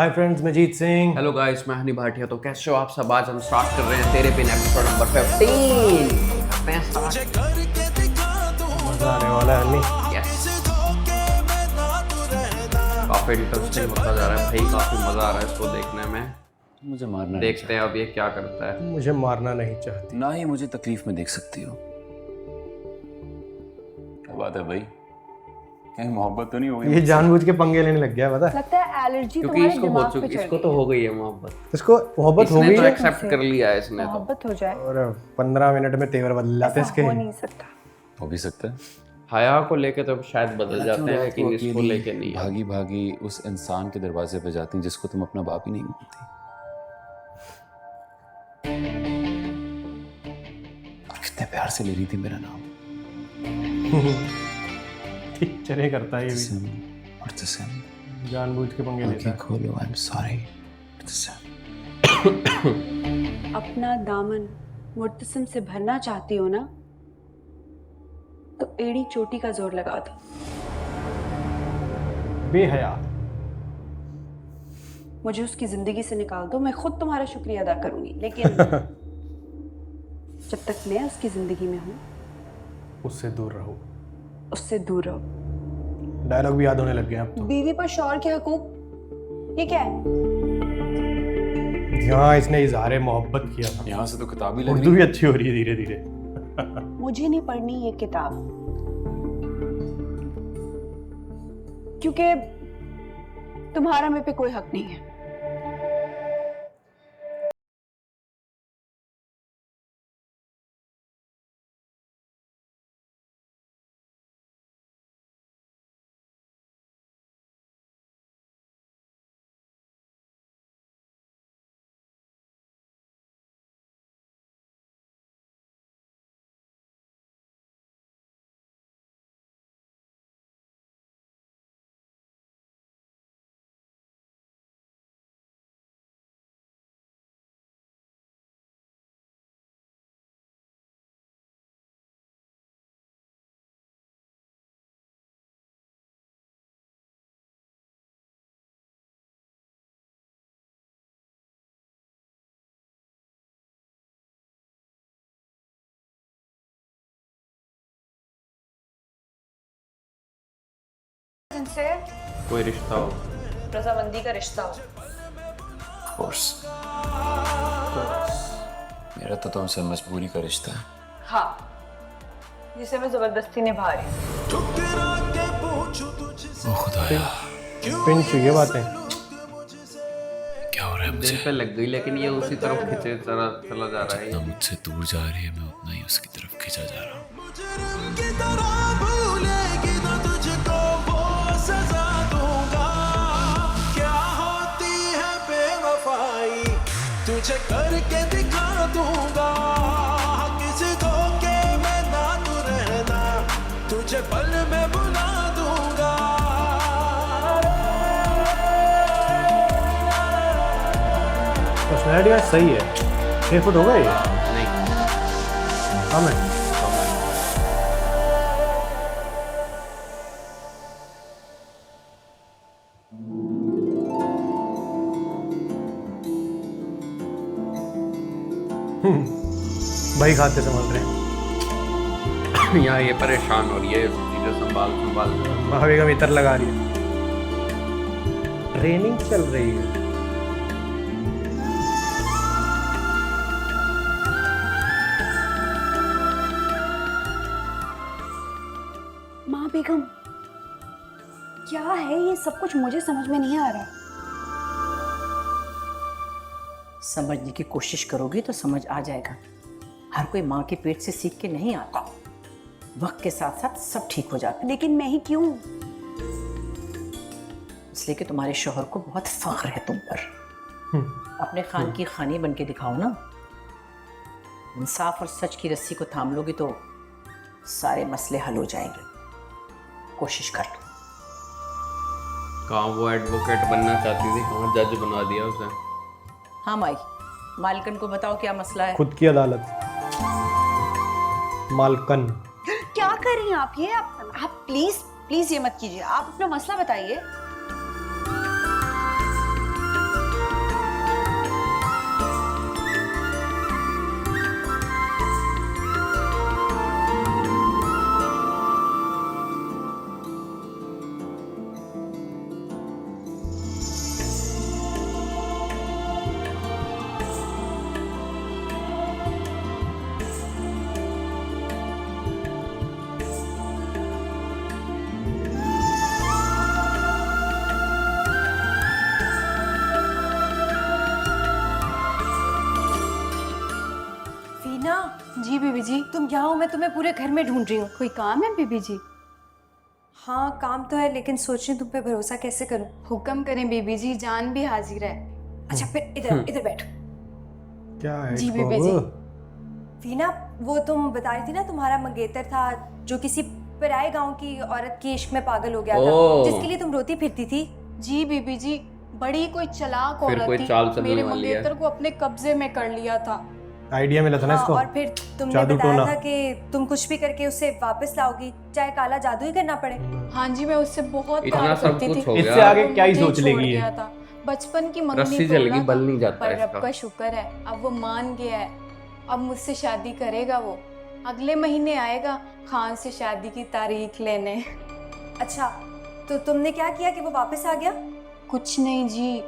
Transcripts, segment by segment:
Hi friends, मैं जीत Singh. Hello guys, मैं हनी भाटिया। तो कैसे हो आप सब? आज हम स्टार्ट कर रहे हैं तेरे बिन एपिसोड नंबर 15। करते हैं स्टार्ट। मजा आने वाला है हनी। यस, काफी इंटरेस्टिंग होता जा रहा है भाई, काफी मजा आ रहा है इसको देखने में। मुझे मारना देखते हैं अब ये क्या करता है। मुझे मारना नहीं चाहती। ना ही मुझे तकलीफ में देख सकती हो। क्या बात है भाई, कहीं मोहब्बत तो नहीं हो गई? ये जानबूझ के पंगे लेने लग गया, पता है? लगता है एलर्जी क्योंकि तुम्हारे इसको हो दिमाग पे चुकी, चढ़ इसको गई तो है। हो गई है मोहब्बत। इसको मोहब्बत हो इसने गई तो है एक्सेप्ट कर लिया है इसने तो। मोहब्बत हो जाए और 15 मिनट में तेवर बदल जाते हैं ऐसा इसके। हो नहीं सकता। हो भी सकता है। हया को लेके तो शायद बदल जाते हैं, लेकिन इसको लेके नहीं। भागी भागी उस इंसान के दरवाजे पे जाती जिसको तुम अपना बाप ही नहीं मानती, और कितने प्यार से ले रही थी मेरा नाम। चले करता है ये भी, मुर्तसिम, मुर्तसिम, जानबूझ के पंगे लेता आंखें है। खोलो, आई एम सॉरी मुर्तसिम। अपना दामन मुर्तसिम से भरना चाहती हो ना, तो एड़ी चोटी का जोर लगा दो। बेहया। मुझे उसकी जिंदगी से निकाल दो, मैं खुद तुम्हारा शुक्रिया अदा करूंगी, लेकिन जब तक मैं उसकी जिंदगी में हूँ उससे दूर रहो। उससे दूर रहो। डायलॉग भी याद होने लग गए अब तो। बीवी पर शौहर के हकूक, ये क्या है? यहाँ इसने इजहार मोहब्बत किया था। यहाँ से तो किताब ही लग उर्दू रही भी है। अच्छी हो रही है धीरे धीरे। मुझे नहीं पढ़नी ये किताब, क्योंकि तुम्हारा मेरे पे कोई हक नहीं है। इनसे कोई रिश्ता हो, रजामंदी का रिश्ता हो। Of course. मेरा तो तुमसे मजबूरी का रिश्ता है। हाँ, जिसे मैं जबरदस्ती निभा रही हूँ। ओ खुदाया, पिंच ये बातें। क्या हो रहा है मुझे? दिल पे लग गई, लेकिन ये उसी तरफ खिंचे चला जा रहा है। जितना मुझसे दूर जा रही है मैं उतना ही उसकी तरफ खींचा जा रहा हूँ। तुझे करके दिखा दूंगा, किसी धोखे में ना तू रहना, तुझे पल में बुला दूंगा। पर्सनैलिटी आज सही है। 6 फुट होगा ये? नहीं, कम है। भाई खाते संभाल रहे हैं। यहाँ ये परेशान हो रही है, चीजें संभाल भाभी का भीतर लगा रही है। ट्रेनिंग चल रही है। माँ बेगम, क्या है ये सब कुछ? मुझे समझ में नहीं आ रहा। समझने की कोशिश करोगी तो समझ आ जाएगा। हर कोई माँ के पेट से सीख के नहीं आता, वक्त के साथ साथ सब ठीक हो जाता है। लेकिन मैं ही क्यों? इसलिए कि तुम्हारे शौहर को बहुत फख्र है तुम पर। अपने खान की खानी बन के दिखाओ ना। इंसाफ और सच की रस्सी को थाम लोगी तो सारे मसले हल हो जाएंगे। कोशिश कर लो। कहाँ वो एडवोकेट बनना चाहती थी, कहाँ जज बना दिया उसे। हाँ माई, मालकन को बताओ क्या मसला है। खुद की अदालत। मालकन। क्या कर रही हैं आप? ये आप प्लीज ये मत कीजिए। आप अपना मसला बताइए। बीबी जी। तुम यहाँ हो, मैं तुम्हें पूरे घर में ढूंढ रही हूँ। कोई काम है बीबी जी? हाँ काम तो है, लेकिन सोच रही हूँ तुम पे भरोसा कैसे करूँ। हुक्म करें बीबी जी, जान भी हाजिर है। अच्छा फिर इधर इधर बैठो। क्या है जी इसको? बीबी जी। वीना, वो तुम बता रही थी ना तुम्हारा मंगेतर था जो किसी पराए गांव की औरत के इश्क में पागल हो गया था, ओह। जिसके लिए तुम रोती फिरती थी। जी बीबी जी, बड़ी कोई चालाक फिर औरत कोई थी। चाल चलने मेरे वाली है। मंगेतर को अपने कब्जे में कर लिया था। आइडिया मिला था ना हाँ, इसको। और फिर तुमने जादू बताया टोना। था कि तुम कुछ भी करके उसे वापस लाओगी, चाहे काला जादू ही करना पड़े। हाँ जी, मैं उससे बहुत इतना प्यार सब करती कुछ थी। हो इससे गया। आगे वो क्या ही मुझे सोच छोड़ लेगी ये? गया था। बचपन की मंगनी रस्सी जल तोड़ना गई, बल था, नहीं जाता पर इसका। रब का शुक्र है, अब वो मान गया है। अब मुझसे शादी करेगा वो। अगले महीने आएगा खान से शादी की तारीख लेने। अच्छा, तो तुमने क्या किया कि वो वापस आ गया? कुछ नहीं जी,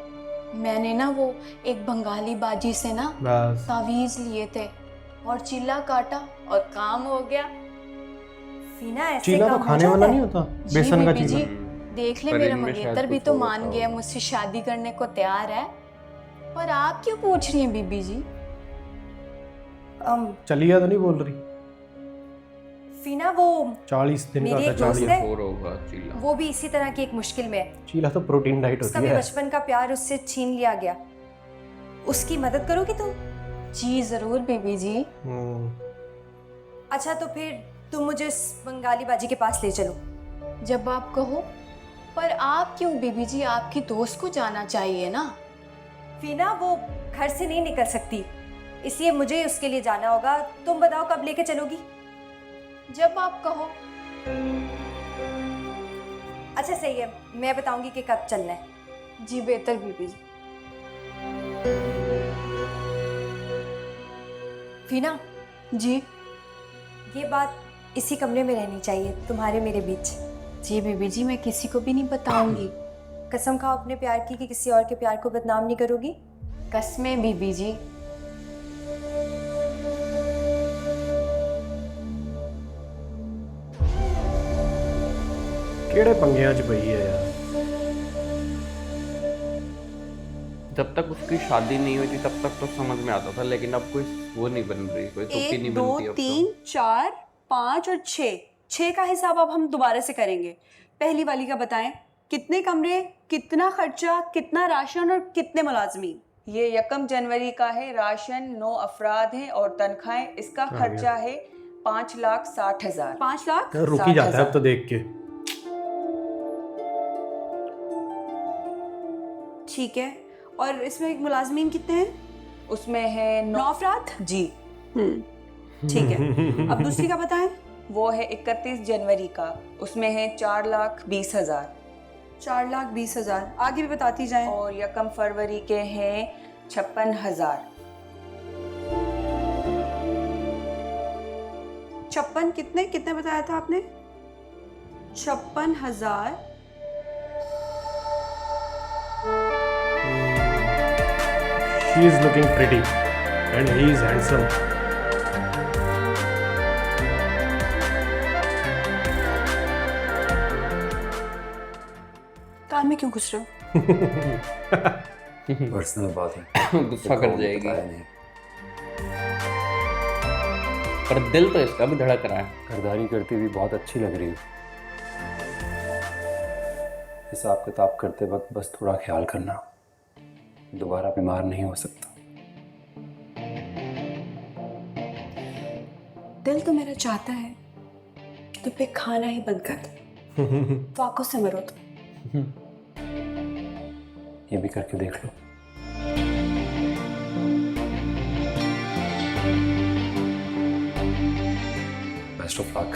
मैंने ना वो एक बंगाली बाजी से ना बस तावीज लिए थे और चिल्ला काटा और काम हो गया। वीना, ऐसे चीला काम तो हो खाने जाता वाला है? नहीं होता, जी बेसन का बीबी चीला। जी, देख ले पर मेरा इनमें शायद मंगेतर भी कुछ तो और मान होता गया, होगा। मुझसे शादी करने को तैयार है। पर आप क्यों पूछ रही हैं बीबी जी? चलिया तो नहीं बोल रही। वीना, वो 40 दिन का मेरी था एक दोस्त चलिया। है, और होगा चीला। वो भी इसी तरह की एक मुश्किल में है। चीला तो प्रोटीन डाइट उसका होती भी है। बचपन का प्यार उससे छीन लिया गया। उसकी मदद करोगी तुम? जी जरूर बीबी जी। अच्छा, तो फिर तुम मुझे इस बंगाली बाजी के पास ले चलो। जब आप कहो। पर आप क्यों बीबी जी? आपकी दोस्त को जाना चाहिए ना। वीना, वो घर से नहीं निकल सकती, इसलिए मुझे उसके लिए जाना होगा। तुम बताओ कब लेके चलोगी? जब आप कहो। अच्छा सही है, मैं बताऊंगी कि कब चलना है। जी बेहतर बीबी जी। वीना, जी ये बात इसी कमरे में रहनी चाहिए, तुम्हारे मेरे बीच। जी बीबी जी, मैं किसी को भी नहीं बताऊंगी। कसम खाओ अपने प्यार की कि किसी और के प्यार को बदनाम नहीं करोगी। कसमें बीबी जी। ਕਿਹੜੇ ਪੰਗਿਆਂ 'ਚ ਪਈ ਹੈ यार। जब तक उसकी शादी नहीं हुई थी तब तक तो समझ में आता था, लेकिन अब कोई वो नहीं बन रही, कोई तुक्की नहीं 1 2 बनती अब 3 4 5 और 6 का हिसाब अब हम दोबारा से करेंगे। पहली वाली का बताएं, कितने कमरे, कितना खर्चा, कितना राशन और कितने मुलाजमीन? ये 1 जनवरी का है। राशन 9 अफराद हैं और तनख्वाहें, इसका खर्चा है 5,60,000। 5 लाख। यार रुक ही जाता है अब तो देख के। ठीक है, और इसमें एक मुलाजमीन कितने हैं? उसमें है 9 अफराद। जी। ठीक है, अब दूसरी का बताएं। वो है 31 जनवरी का, उसमें है 4,20,000। 4,20,000। आगे भी बताती जाएं। और 1 फरवरी के हैं 56,000। 56 कितने कितने बताया था आपने? 56,000। She is looking pretty and he is handsome. कान में क्यों घुस रहे हो? पर्सनल बात है, गुस्सा कर जाएगी। बताया नहीं। पर दिल तो इसका भी धड़क रहा है। खरीदारी करती हुई बहुत अच्छी लग रही है। हिसाब किताब करते वक्त बस थोड़ा ख्याल करना, दोबारा बीमार नहीं हो सकता। दिल तो मेरा चाहता है तो पे खाना ही बंद कर दो, फाकों से मरो तो। ये भी करके देख लो। Best of luck.